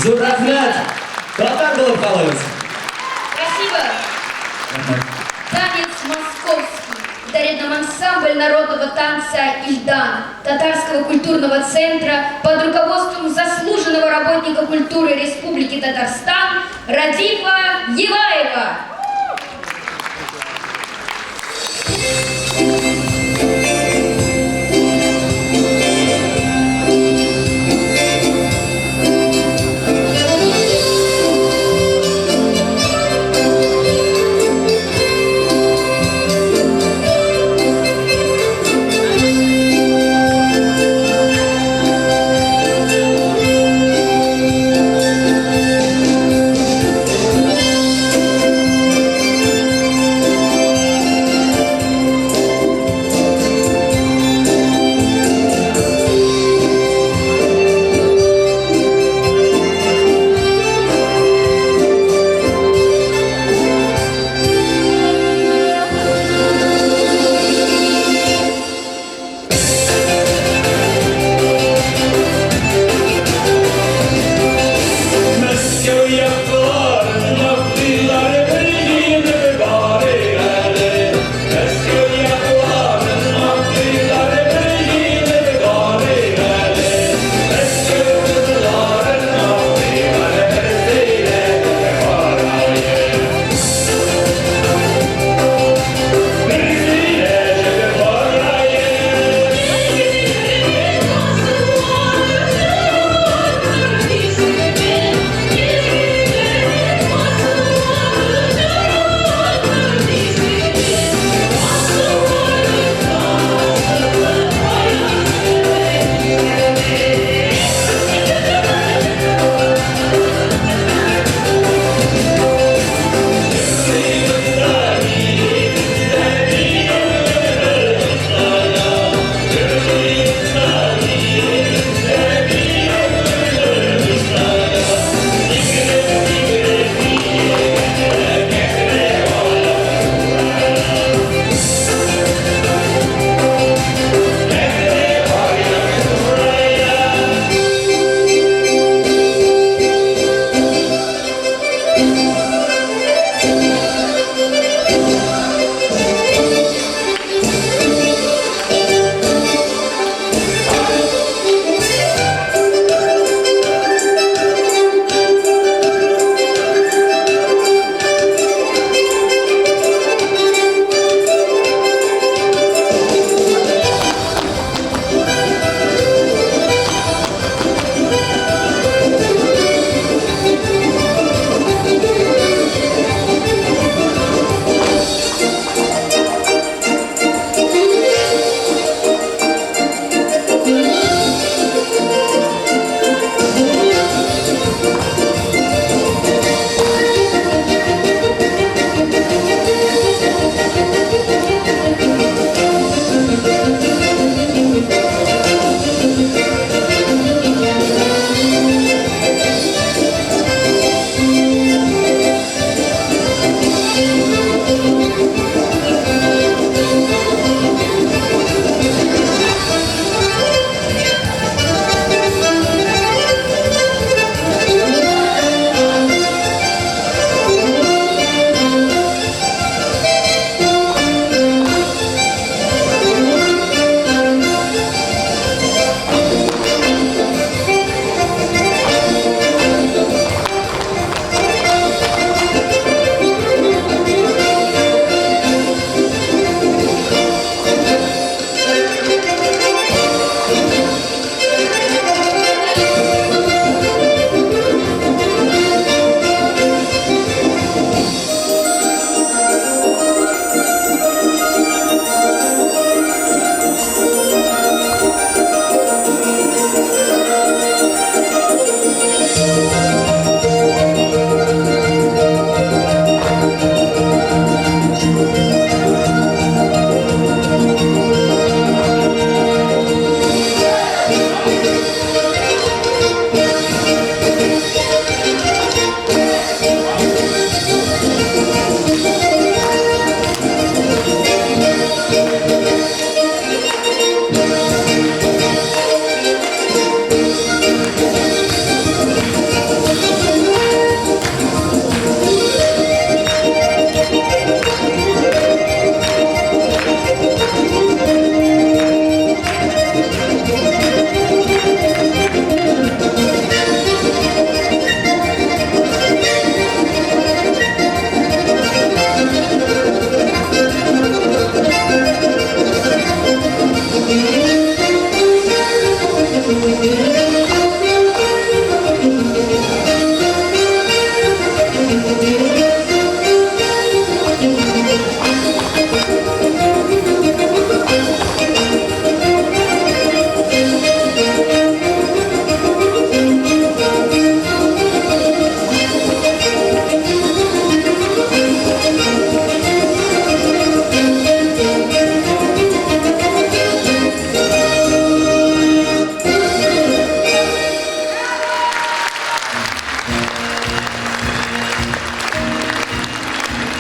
Зур рахмат. Татар болып қалыңыз. Спасибо. Танец московский. Дарит нам ансамбль народного танца «Ильдан» Татарского культурного центра под руководством заслуженного работника культуры Республики Татарстан Радифа Еваева.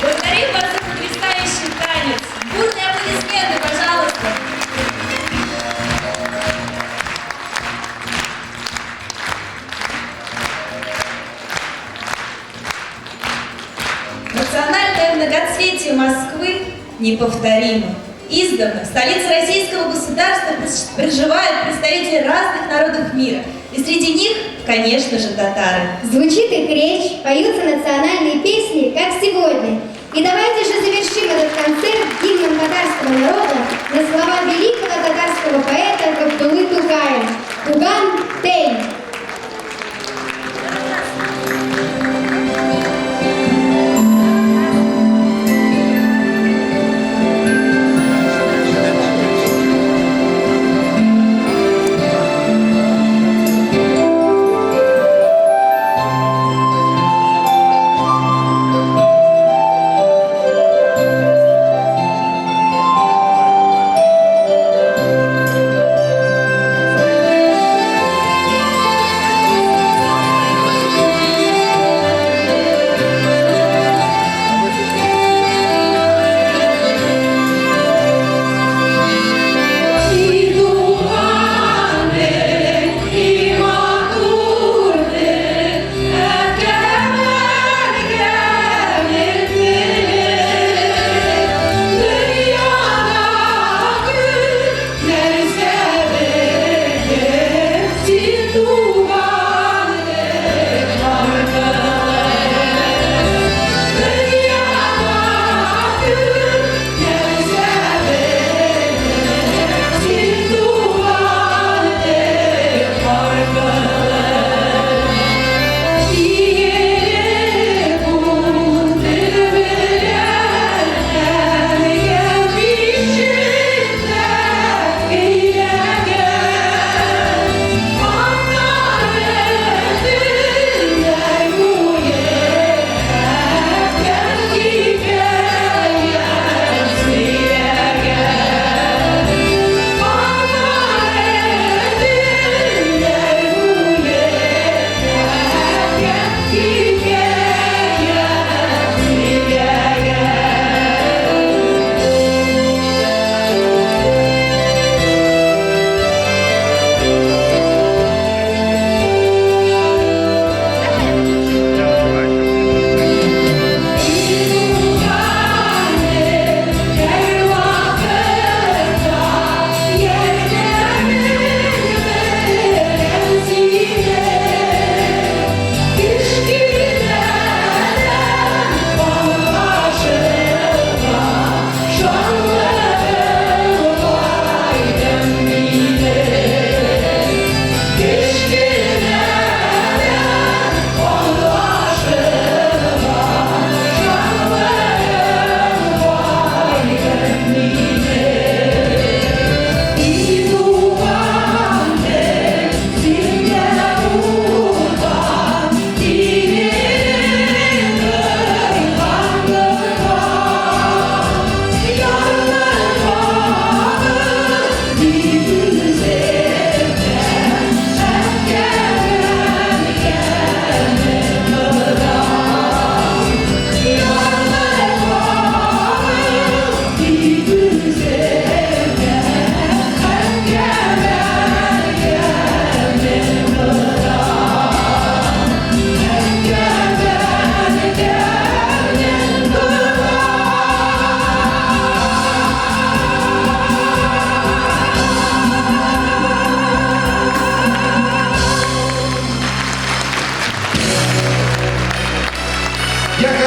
Благодарю вас за потрясающий танец. Бурные аплодисменты, пожалуйста. Национальное многоцветие Москвы неповторимо. Издавна в столице российского государства проживают представители разных народов мира. И среди них, конечно же, татары. Звучит их речь, поются национальные песни, как сегодня. И давайте же завершим этот концерт гимном татарского народа на слова великого татарского поэта Габдуллы Тукая «Туган Тей».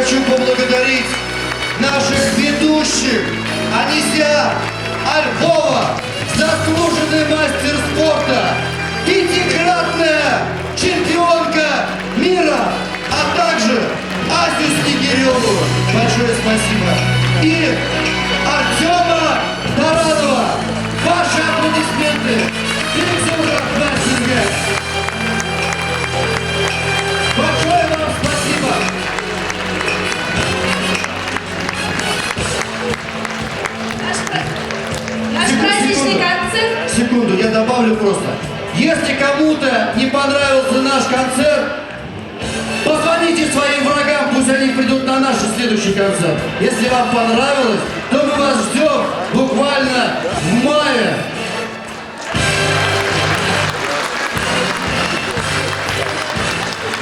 хочу поблагодарить наших ведущих Анися, Альфова, заслуженный мастер спорта, и Муравьеву большое спасибо. И Артема Таранова. Ваши аплодисменты. Цензура на себя. Большое вам спасибо. Наш праздничный концерт. Секунду, я добавлю просто. Если кому-то не понравился наш концерт, позвоните своим врагам, пусть они придут на наш следующий концерт. Если вам понравилось, то мы вас ждем буквально в мае.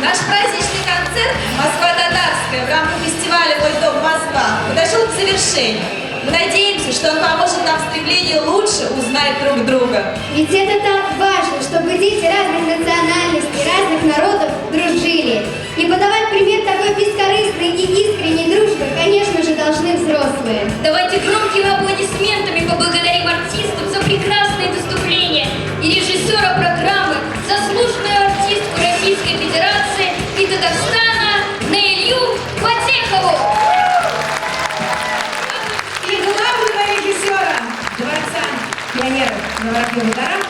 Наш праздничный концерт «Москва-Татарская» в рамках фестиваля «Мой дом Москва» подошел к завершению. Мы надеемся, что он поможет нам в стремлении лучше узнать друг друга. Ведь это так важно, чтобы дети разных национальностей, разных народов дружили. И подавать пример такой бескорыстной и искренней дружбы, конечно же, должны взрослые. Давайте громкими аплодисментами поблагодарим артистов за прекрасные выступления и режиссера программы, заслуженную артистку Российской Федерации и Татарстана Наилью Фатехову. И главного режиссера Дворца пионеров Новорожденного Дара